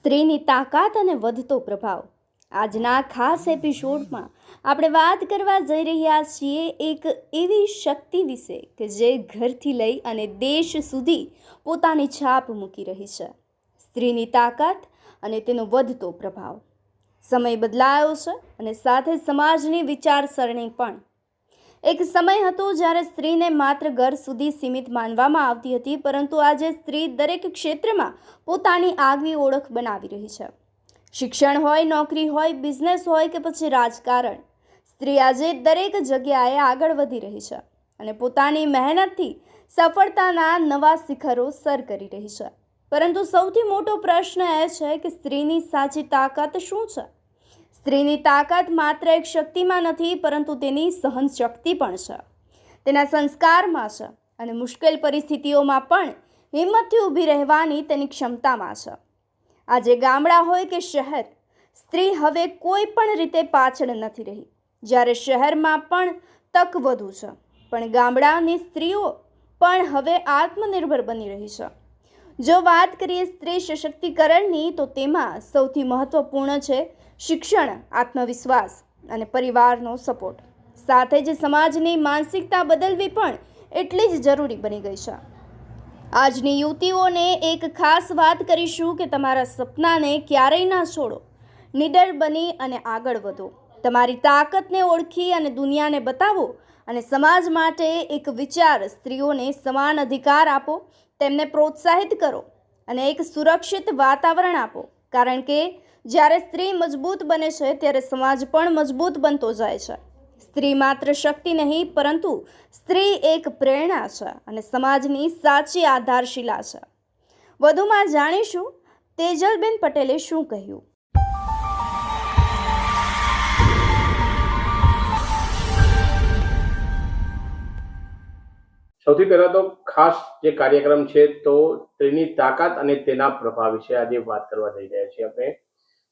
સ્ત્રીની તાકાત અને વધતો પ્રભાવ. આજના ખાસ એપિસોડમાં આપણે વાત કરવા જઈ રહ્યા છીએ એક એવી શક્તિ વિશે કે જે ઘરથી લઈ અને દેશ સુધી પોતાની છાપ મૂકી રહી છે. સ્ત્રીની તાકાત અને તેનો વધતો પ્રભાવ. સમય બદલાયો છે અને સાથે સમાજની વિચારસરણી પણ. એક સમય હતો જ્યારે સ્ત્રીને માત્ર ઘર સુધી સીમિત માનવામાં આવતી હતી, પરંતુ આજે સ્ત્રી દરેક ક્ષેત્રમાં પોતાની આગવી ઓળખ બનાવી રહી છે. શિક્ષણ હોય, નોકરી હોય, બિઝનેસ હોય કે પછી રાજકારણ, સ્ત્રી આજે દરેક જગ્યાએ આગળ વધી રહી છે અને પોતાની મહેનતથી સફળતાના નવા શિખરો સર કરી રહી છે. પરંતુ સૌથી મોટો પ્રશ્ન એ છે કે સ્ત્રીની સાચી તાકાત શું છે? સ્ત્રીની તાકાત માત્ર એક શક્તિમાં નથી, પરંતુ તેની સહનશક્તિ પણ છે, તેના સંસ્કારમાં છે અને મુશ્કેલ પરિસ્થિતિઓમાં પણ હિંમતથી ઊભી રહેવાની તેની ક્ષમતામાં છે. આજે ગામડા હોય કે શહેર, સ્ત્રી હવે કોઈ પણ રીતે પાછળ નથી રહી. જ્યારે શહેરમાં પણ તક વધુ છે, પણ ગામડાની સ્ત્રીઓ પણ હવે આત્મનિર્ભર બની રહી છે. જો વાત કરીએ સ્ત્રી સશક્તિકરણની, તો તેમાં સૌથી મહત્વપૂર્ણ છે શિક્ષણ, આત્મવિશ્વાસ અને પરિવારનો સપોર્ટ. સાથે જ સમાજની માનસિકતા બદલવી પણ એટલી જ જરૂરી બની ગઈ છે. આજની યુવતીઓને એક ખાસ વાત કરીશું કે તમારા સપનાને ક્યારેય ના છોડો. નિડર બની અને આગળ વધો. તમારી તાકાતને ઓળખી અને દુનિયાને બતાવો અને સમાજ માટે એક વિચાર: સ્ત્રીઓને સમાન અધિકાર આપો, તેમને પ્રોત્સાહિત કરો અને એક સુરક્ષિત વાતાવરણ આપો. કારણ કે જ્યારે સ્ત્રી મજબૂત બને છે, ત્યારે સમાજ પણ મજબૂત બનતો જાય છે. સ્ત્રી માત્ર શક્તિ નહીં, પરંતુ સ્ત્રી એક પ્રેરણા છે અને સમાજની સાચી આધારશિલા છે. વધુમાં જાણીશું તેજલબેન પટેલે શું કહ્યું. સૌથી પહેલા તો ખાસ જે કાર્યક્રમ છે તો સ્ત્રીની તાકાત અને તેના પ્રભાવ વિશે આજે વાત કરવા જઈ રહ્યા છીએ આપણે.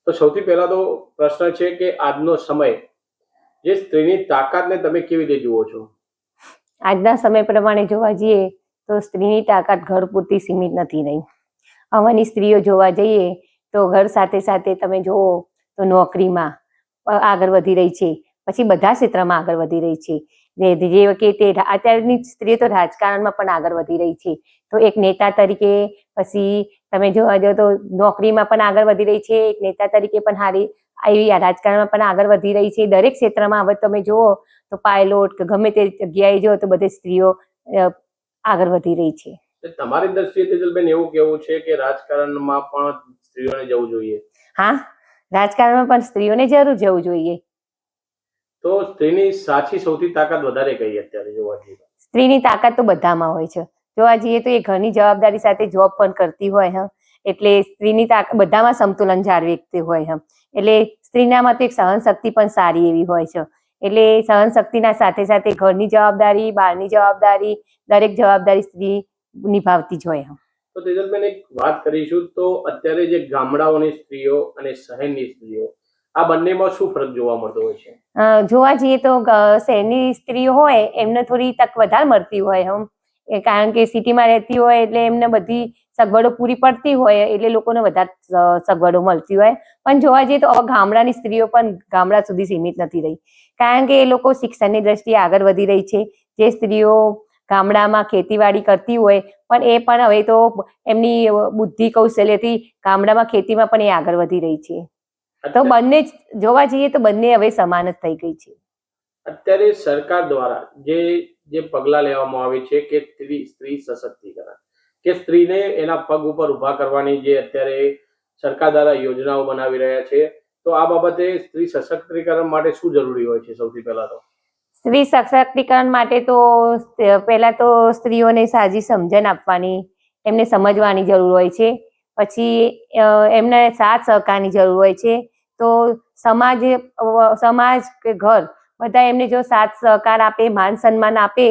તો સૌથી પહેલા તો પ્રશ્ન છે કે આજનો સમય, જે સ્ત્રીની તાકાતને તમે કેવી રીતે જુઓ છો? આજના સમય પ્રમાણે જોવા જઈએ તો સ્ત્રીની તાકાત ઘર પૂરતી સીમિત નથી રહી. હવેની સ્ત્રીઓ જોવા જઈએ તો ઘર સાથે સાથે તમે જુઓ તો નોકરીમાં આગળ વધી રહી છે, પછી બધા ક્ષેત્રમાં આગળ વધી રહી છે. જે કે તે અત્યારની સ્ત્રીઓ તો રાજકારણમાં પણ આગળ વધી રહી છે. તો એક નેતા તરીકે, પછી તમે જોવા જાઓ તો નોકરીમાં પણ આગળ વધી રહી છે, એક નેતા તરીકે પણ સારી એવી રાજકારણમાં પણ આગળ વધી રહી છે. દરેક ક્ષેત્રમાં હવે તમે જુઓ તો પાયલોટ કે ગમે તે જગ્યાએ જો તો બધી સ્ત્રીઓ આગળ વધી રહી છે. તમારી દ્રષ્ટિએ તેજલબેન એવું કેવું છે કે રાજકારણમાં પણ સ્ત્રીઓને જવું જોઈએ? હા, રાજકારણમાં પણ સ્ત્રીઓને જરૂર જવું જોઈએ. તો સ્ત્રીની સાચી સૌથી તાકાત વધારે કઈ અત્યારે જોવા જઈએ? સ્ત્રીની તાકાત તો બધામાં હોય છે. જોવા જઈએ તો એ ઘરની જવાબદારી સાથે જોબ પણ કરતી હોય, એટલે સ્ત્રીની તાકાત બધામાં સમતુલન જાળવતી હોય. એટલે સ્ત્રીનામાં તો એક સહનશક્તિ પણ સારી એવી હોય છે. એટલે સહનશક્તિના સાથે સાથે ઘરની જવાબદારી, બહારની જવાબદારી, દરેક જવાબદારી સ્ત્રી નિભાવતી જ હોય. તો તેજલબેન એક વાત કરીશું તો અત્યારે જે ગામડાઓની સ્ત્રીઓ અને શહેરની સ્ત્રીઓ, આ બંનેમાં શું ફરક જોવા મળતો હોય છે? જોવા જઈએ તો શહેરની સ્ત્રીઓ હોય એમને થોડી તક વધારે મળતી હોય, કારણ કે સિટીમાં રહેતી હોય એટલે એમને બધી સગવડો પૂરી પડતી હોય, એટલે લોકોને વધારે સગવડો મળતી હોય. પણ જોવા જઈએ તો ગામડાની સ્ત્રીઓ પણ ગામડા સુધી સીમિત નથી રહી, કારણ કે એ લોકો શિક્ષણની દ્રષ્ટિએ આગળ વધી રહી છે. જે સ્ત્રીઓ ગામડામાં ખેતીવાડી કરતી હોય, પણ એ પણ હવે તો એમની બુદ્ધિ કૌશલ્યથી ગામડામાં ખેતીમાં પણ એ આગળ વધી રહી છે. તો બંને જોવા જઈએ તો બંને હવે સમાન જ થઈ ગઈ છે. અત્યારે સરકાર દ્વારા જે પગલા લેવામાં આવે છે કે સ્ત્રી સશક્તિકરણ, કે સ્ત્રીને એના પગ ઉપર ઉભા કરવાની જે અત્યારે સરકાર દ્વારા યોજનાઓ બનાવી રહ્યા છે, તો આ બાબતે સ્ત્રી સશક્તિકરણ માટે શું જરૂરી હોય છે? સૌથી પહેલા તો સ્ત્રી સશક્તિકરણ માટે તો પહેલા તો સ્ત્રીઓને સાજી સમજણ આપવાની, એમને સમજવાની જરૂર હોય છે. પછી એમને સાથ સહકારની જરૂર હોય છે. તો સમાજ કે ઘર બધા એમને જો સાથ સહકાર આપે, માન સન્માન આપે,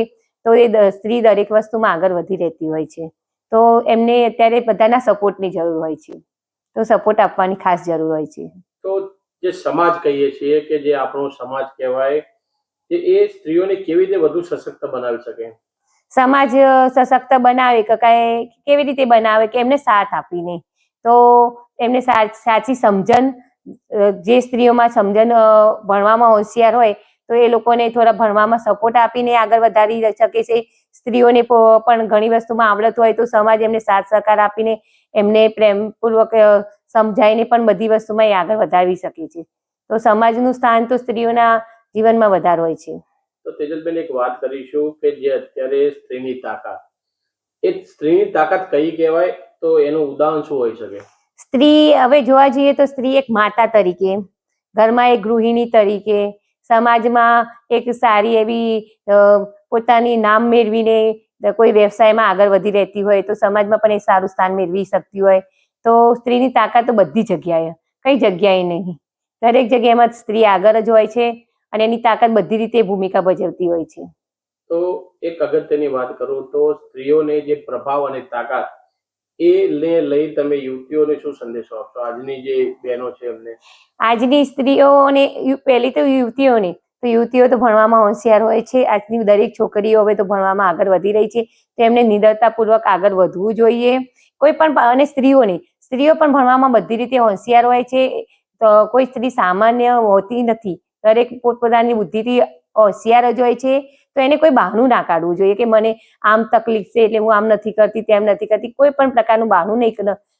તો એ સ્ત્રી દરેક વસ્તુમાં આગળ વધી રહેતી હોય છે. તો એમને અત્યારે બધાના સપોર્ટની જરૂર હોય છે, તો સપોર્ટ આપવાની ખાસ જરૂર હોય છે. તો જે સમાજ કહીએ છીએ કે જે આપણો સમાજ કહેવાય, એ સ્ત્રીઓને કેવી રીતે વધુ સશક્ત બનાવી શકે? સમાજ સશક્ત બનાવે કે કેવી રીતે બનાવે કે એમને સાથ આપીને. તો એમને સાચી સમજણ, જે સ્ત્રીઓમાં સમજણ ભણવામાં હોશિયાર હોય તો એ લોકોને થોડા ભણવામાં સપોર્ટ આપીને આગળ વધારી શકે છે. સ્ત્રીઓને પણ ઘણી વસ્તુમાં આવડત હોય તો સમાજ એમને સાથ સહકાર આપીને એમને પ્રેમપૂર્વક સમજાવીને પણ બધી વસ્તુમાં એ આગળ વધારી શકે છે. તો સમાજનું સ્થાન તો સ્ત્રીઓના જીવનમાં વધારે હોય છે. તો તેજલબેન એક વાત કરીશું કે જે અત્યારે સ્ત્રીની તાકાત, એ સ્ત્રીની તાકાત કઈ કહેવાય, તો એનું ઉદાહરણ શું હોઈ શકે? સ્ત્રી હવે જોવા જઈએ તો સ્ત્રી એક માતા તરીકે, ઘરમાં એક ગૃહિણી તરીકે, સમાજમાં એક સારી એવી પોતાની નામ મેળવીને કોઈ વ્યવસાયમાં આગળ વધી રહેતી હોય તો સમાજમાં પણ એ સારું સ્થાન મેળવી શકતી હોય. તો સ્ત્રીની તાકાત તો બધી જગ્યાએ, કઈ જગ્યાએ નહીં, દરેક જગ્યામાં સ્ત્રી આગળ જ હોય છે અને એની તાકાત બધી રીતે ભૂમિકા ભજવતી હોય છે. તો એક અગત્યની વાત કરું તો સ્ત્રીઓને જે પ્રભાવ અને તાકાત એ લઈ તમે યુવતીઓને શું સંદેશો આપશો, આજની જે બહેનો છે એમને? આજની સ્ત્રીઓને, પહેલી તો યુવતીઓ તો ભણવામાં હોશિયાર હોય છે. આજની દરેક છોકરીઓ હવે તો ભણવામાં આગળ વધી રહી છે, તો એમને નિડરતાપૂર્વક આગળ વધવું જોઈએ. કોઈ પણ, અને સ્ત્રીઓ પણ ભણવામાં બધી રીતે હોશિયાર હોય છે. તો કોઈ સ્ત્રી સામાન્ય હોતી નથી, દરેક પોતપોતાની બુદ્ધિથી હોશિયાર જ હોય છે. તો એને કોઈ બહાનું ના કાઢવું જોઈએ કે મને આમ તકલીફ છે એટલે હું આમ નથી કરતી, તેમ નથી કરતી. કોઈ પણ પ્રકારનું બહાનું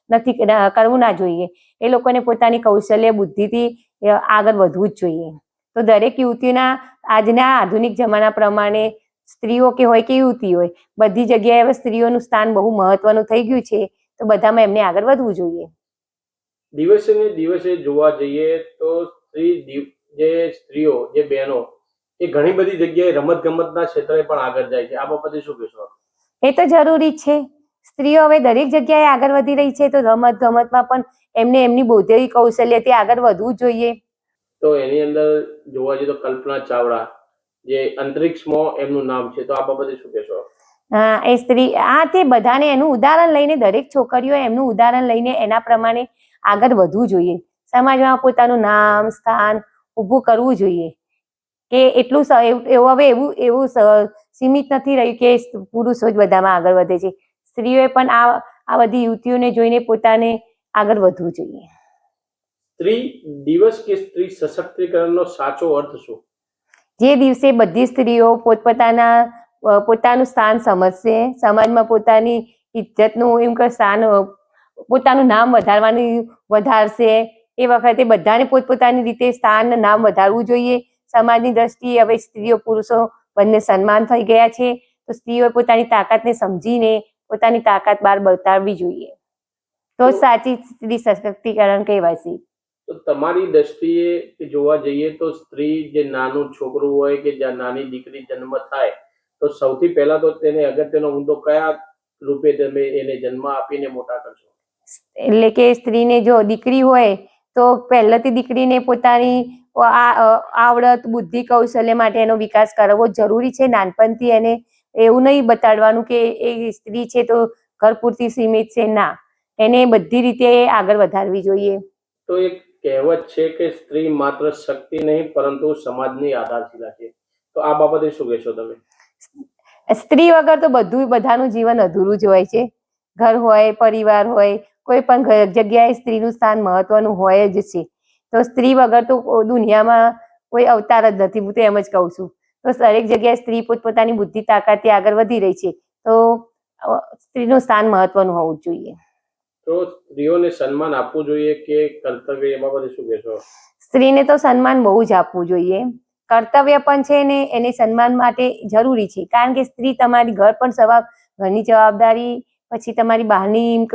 નથી કરવું ના જોઈએ. એ લોકોને પોતાની કૌશલ્ય બુદ્ધિથી આગળ વધવું જ જોઈએ. તો દરેક યુવતીના આજના આધુનિક જમાના પ્રમાણે સ્ત્રીઓ કે હોય કે યુવતી હોય, બધી જગ્યાએ હવે સ્ત્રીઓનું સ્થાન બહુ મહત્વનું થઈ ગયું છે. તો બધામાં એમને આગળ વધવું જોઈએ. દિવસે ને દિવસે જોવા જઈએ તો સ્ત્રીઓ, જે બહેનો, એ ઘણી બધી જગ્યાએ રમત ગમતના ક્ષેત્રે પણ આગળ જાય છે. આ બાબતે શું કહેશો? એ તો જરૂરી છે. સ્ત્રીઓ હવે દરેક જગ્યાએ આગળ વધી રહી છે, તો રમત ગમતમાં પણ એમને એમની બૌદ્ધિક કૌશલ્યથી આગળ વધવું જોઈએ. તો એની અંદર જોવા જઈએ તો કલ્પના ચાવડા, જે અંતરિક્ષમાં એમનું નામ છે, તો આ બાબતે શું કહેશો? એ સ્ત્રી, તે બધાને એનું ઉદાહરણ લઈને, દરેક છોકરીઓ એમનું ઉદાહરણ લઈને એના પ્રમાણે આગળ વધવું જોઈએ. સમાજમાં પોતાનું નામ, સ્થાન ઊભું કરવું જોઈએ. કે એટલું એવું સીમિત નથી રહ્યું કે પુરુષો જ બધામાં આગળ વધે છે. સ્ત્રીઓએ પણ આ બધી યુવતીઓને જોઈને પોતાને આગળ વધવું જોઈએ. સ્ત્રી દિવસ કે સ્ત્રી સશક્તિકરણનો સાચો અર્થ શું? જે દિવસે બધી સ્ત્રીઓ પોતાનું સ્થાન સમજશે, સમાજમાં પોતાની ઇજ્જતનું સ્થાન, પોતાનું નામ વધારશે, એ વખતે બધાને પોતપોતાની રીતે સ્થાન, નામ વધારવું જોઈએ. સમાજની દ્રષ્ટિએ હવે સ્ત્રીઓ પુરુષો બંને સમાન થઈ ગયા છે. તો સ્ત્રીઓએ પોતાની તાકાતને સમજીને પોતાની તાકાત બહાર બતાવવી જોઈએ. તો સાચી સ્ત્રી સશક્તિકરણ કહેવાશે. તો તમારી દ્રષ્ટિએ જોવા જઈએ તો સ્ત્રી, જે નાનું છોકરું હોય કે જ્યાં નાની દીકરી જન્મ થાય, તો સૌથી પહેલા તો તેને અગત્યનો મુદ્દો કયા રૂપે તમે એને જન્મ આપીને મોટા કરશો? એટલે કે સ્ત્રીને જો દીકરી હોય તો પહેલાથી દીકરીને પોતાની આવડત, બુદ્ધિ, કૌશલ્ય માટે એનો વિકાસ કરવો જરૂરી છે. નાનપણથી એને એવું નહીં બતાડવાનું કે એ સ્ત્રી છે તો ઘર પૂરતી સીમિત છે. ના, એને બધી રીતે આગળ વધારવી જોઈએ. તો એક કહેવત છે કે સ્ત્રી માત્ર શક્તિ નહીં પરંતુ સમાજની આધારશિલા છે, તો આ બાબતે શું કહેશો તમે? સ્ત્રી વગર તો બધાનું જીવન અધૂરું જ હોય છે. ઘર હોય, પરિવાર હોય, કોઈ પણ જગ્યાએ સ્ત્રીનું સ્થાન મહત્વનું હોય જ છે. તો સ્ત્રી વગર તો દુનિયામાં કોઈ અવતાર જ નથી, હું તો એમ જ કહું છું. તો દરેક જગ્યાએ સ્ત્રી પોતપોતાની બુદ્ધિ તાકાતથી આગળ વધી રહી છે, તો સ્ત્રીનું સ્થાન મહત્વનું હોવું જોઈએ. તો સ્ત્રીઓને સન્માન આપવું જોઈએ કે કર્તવ્ય, એ બાબતે શું કહેશો? સ્ત્રીને તો સન્માન બહુ જ આપવું જોઈએ. કર્તવ્ય પણ છે ને એને સન્માન માટે જરૂરી છે. કારણ કે સ્ત્રી તમારી ઘરની જવાબદારી, પછી તમારી બહારની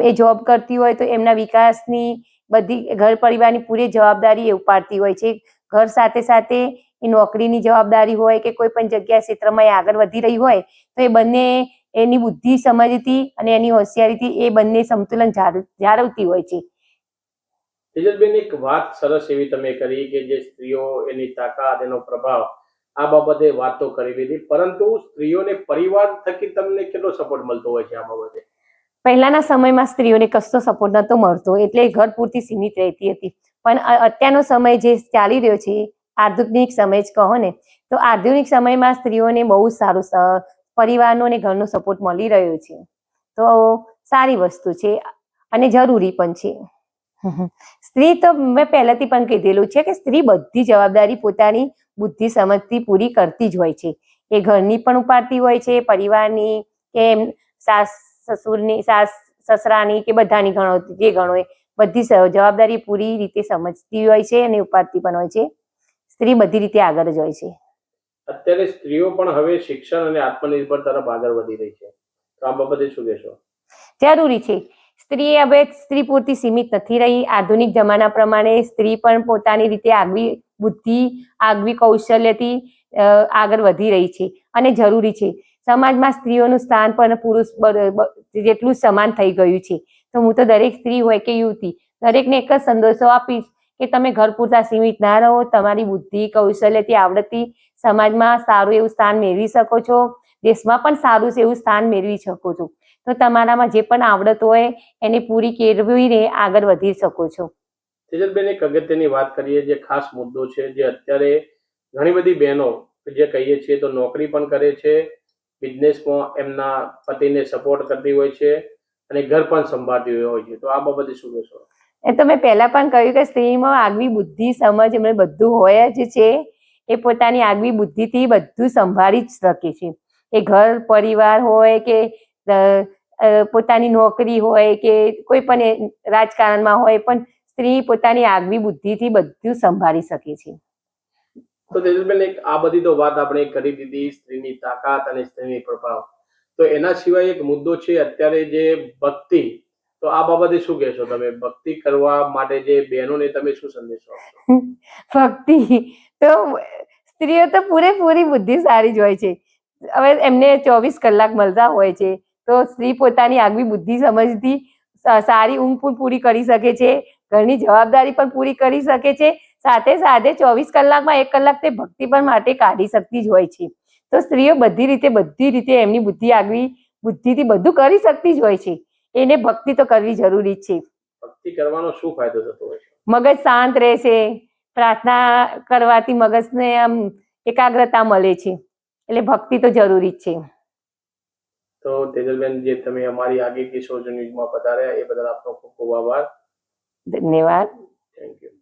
એ જોબ કરતી હોય તો એમના વિકાસની, બધી ઘર પરિવારની પૂરી જવાબદારી એ ઉપાડતી હોય છે. ઘર સાથે સાથે એ નોકરીની જવાબદારી હોય કે કોઈ પણ જગ્યા ક્ષેત્રમાં એ આગળ વધી રહી હોય તો એ બંને એની બુદ્ધિ સમજથી અને એની હોશિયારીથી એ બંને સંતુલન જાળવતી હોય છે. તેજલબેન, એક વાત સરસ એવી તમે કરી કે જે સ્ત્રીઓ, એની તાકાત, એનો પ્રભાવ, આ બાબતે વાત તો કરી લીધી, પરંતુ સ્ત્રીઓને પરિવાર થકી તમને કેટલો સપોર્ટ મળતો હોય છે આ બાબતે? પહેલાના સમયમાં સ્ત્રીઓને કશો સપોર્ટ નહોતો મળતો, એટલે ઘર પૂરતી સીમિત રહેતી હતી. પણ અત્યારનો સમય જે ચાલી રહ્યો છે, આધુનિક સમય જ કહો ને, તો આધુનિક સમયમાં સ્ત્રીઓને બહુ સારું પરિવારનો અને ઘરનો સપોર્ટ મળી રહ્યો છે. તો સારી વસ્તુ છે. અને જરૂરી પણ છે. સ્ત્રી તો મેં પહેલાથી પણ કીધેલું છે કે સ્ત્રી બધી જવાબદારી પોતાની બુદ્ધિ સમજથી પૂરી કરતી જ હોય છે. એ ઘરની પણ ઉપાડતી હોય છે, પરિવારની કે સાસ સસુરની, સાસ સસરાની કે બધાની ગણો જે ગણો એ બધી જવાબદારી પૂરી રીતે સમજતી હોય છે અને ઉપાડતી પણ હોય છે. સ્ત્રી બધી રીતે આગળ જ હોય છે. અત્યારે સ્ત્રીઓ પણ હવે શિક્ષણ અને આત્મનિર્ભર તરફ આગળ વધી રહી છે, તો આ બાબતે શું કહેશો? જરૂરી છે. સ્ત્રી હવે સ્ત્રી પૂરતી સીમિત નથી રહી. આધુનિક જમાના પ્રમાણે સ્ત્રી પણ પોતાની રીતે આગવી બુદ્ધિ, આગવી કૌશલ્યથી આગળ વધી રહી છે અને જરૂરી છે. સમાજમાં સ્ત્રીઓનું સ્થાન પણ પુરુષ જેટલું સમાન થઈ ગયું છે. તો હું તો દરેક સ્ત્રી હોય કે યુવતી દરેકને એક જ સંદેશો આપીશ કે તમે ઘર પૂરતા સીમિત ના રહો. તમારી બુદ્ધિ, કૌશલ્યથી, આવડતથી સમાજમાં સારું એવું સ્થાન મેળવી શકો છો. દેશમાં પણ સારું એવું સ્થાન મેળવી શકો છો. તો તમારામાં જે પણ આવડત હોય એને પૂરી કેળવીને આગળ વધી શકો છો. તેજલબેન, એક અગત્યની વાત કરીએ, જે ખાસ મુદ્દો છે, જે અત્યારે ઘણી બધી બહેનો જે કહીએ છીએ તો નોકરી પણ કરે છે, બિઝનેસમાં એમના પતિને સપોર્ટ કરતી હોય છે અને ઘર પણ સંભાળતી હોય છે, તો આ બાબતે શું કહેશો? એ તો મેં પહેલા પણ કહ્યું કે સ્ત્રીમાં આગવી બુદ્ધિ, સમજ એમને બધું હોય જ છે. એ પોતાની આગવી બુદ્ધિથી બધું સંભાળી જ શકે છે. એ ઘર પરિવાર હોય કે પોતાની નોકરી હોય કે કોઈ પણ રાજકારણમાં હોય, પણ સ્ત્રી પોતાની આગવી બુદ્ધિથી બધું સંભાળી શકે છે. તો તેજલબેન, એક આ બધી તો વાત આપણે કરી દીધી, સ્ત્રીની તાકાત અને સ્ત્રીની પ્રભાવ. તો એના સિવાય એક મુદ્દો છે અત્યારે જે ભક્તિ, તો આ બાબતે શું કહેશો તમે? ભક્તિ કરવા માટે જે બહેનોને તમે શું સંદેશો આપશો? ભક્તિ તો સ્ત્રીઓ તો પૂરેપૂરી બુદ્ધિશાળી જ હોય છે. હવે એમને 24 કલાક મળતા હોય છે, તો સ્ત્રી પોતાની આગવી બુદ્ધિ સમજથી સારી ઊંઘ પણ પૂરી કરી શકે છે, ઘરની જવાબદારી પણ પૂરી કરી શકે છે. સાથે સાથે 24 કલાકમાં 1 કલાક તે ભક્તિ પણ માટે કાઢી શકતી જ હોય છે. તો સ્ત્રીઓ બધી રીતે એમની બુદ્ધિ આગવી બુદ્ધિથી બધું કરી શકતી જ હોય છે. એને ભક્તિ તો કરવી જરૂરી જ છે. ભક્તિ કરવાનો શું ફાયદો થતો હોય છે? મગજ શાંત રહે છે. પ્રાર્થના કરવાથી મગજને આમ એકાગ્રતા મળે છે. એટલે ભક્તિ તો જરૂરી જ છે. તો તેજલબેન, જે તમે અમારી આગળ કિશોર ન્યૂઝમાં પધાર્યા એ બદલ આપનો ખૂબ ખૂબ આભાર. ધન્યવાદ. Thank you.